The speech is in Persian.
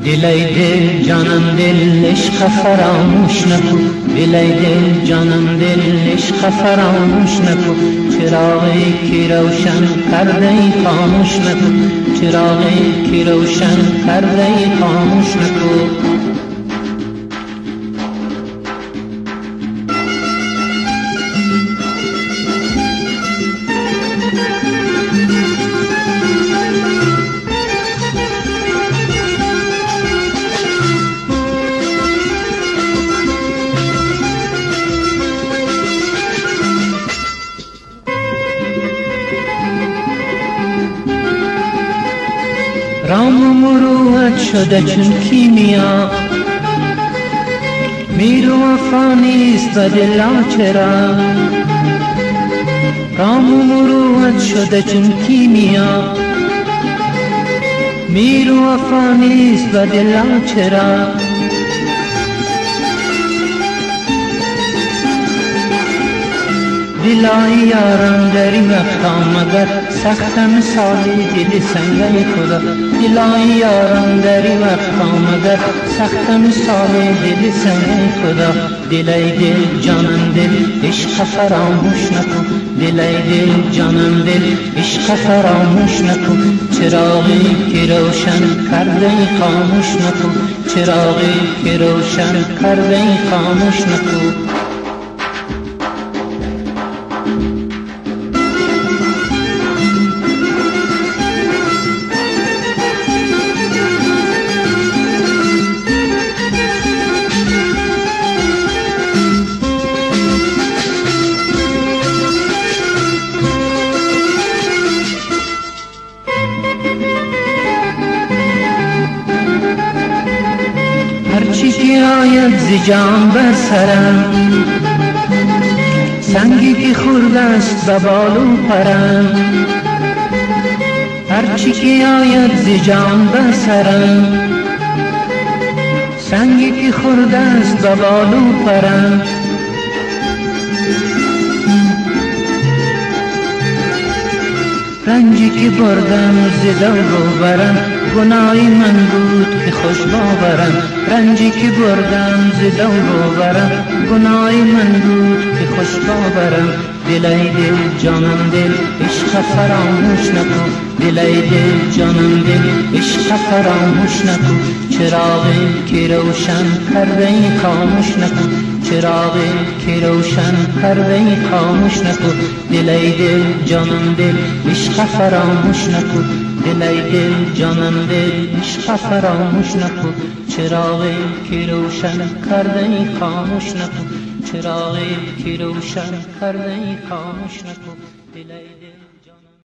دلای دل جانم دل عشق فراموش نکن، دلای دل جانم دل عشق فراموش نکن. چراغی که روشن کرده خاموش نکن، چراغی که روشن کرده خاموش نکن. رام و مروت شده چون کیمیا، میر و وفا نیست به دلا چرا. رام و مروت شده چون کیمیا، میر و وفا نیست به دلا چرا. دلای یارم در این وقتا مگر سخت مثالی دل سنگل خدا. دلای یارم در این وقتا مگر سخت مثالی دل سنگل خدا. دلای دل جانم دل عشق فراموش نکن، دلای دل جانم دل عشق فراموش نکن. چراغی که روشن کرده خاموش نکن، چراغی که روشن کرده خاموش نکن. هرچی که آید ز جان بر سرم، سنگی که خورده است به بال و پرم. هرچی که آید ز جان بر سرم، سنگی که خورده است به بال و پرم. رنجی که بردم ز دور و برم، گناهی من بود که خوش باورم. رنجی که بردم ز دور و برم، گناهی من بود که خوش باورم. دلای دل جانم دل عشق فراموش نکن، دلای دل جانم دل عشق فراموش نکن. چراغی که روشن کرده خاموش نکن، چراغی که روشن کرده خاموش نکن. دلای دل جانم دل عشق فراموش نکن، دلای دل جانم دل عشق فراموش نکن. چراغی که روشن کرده خاموش نکن، چراغی که روشن کرده خاموش نکن. دلای دل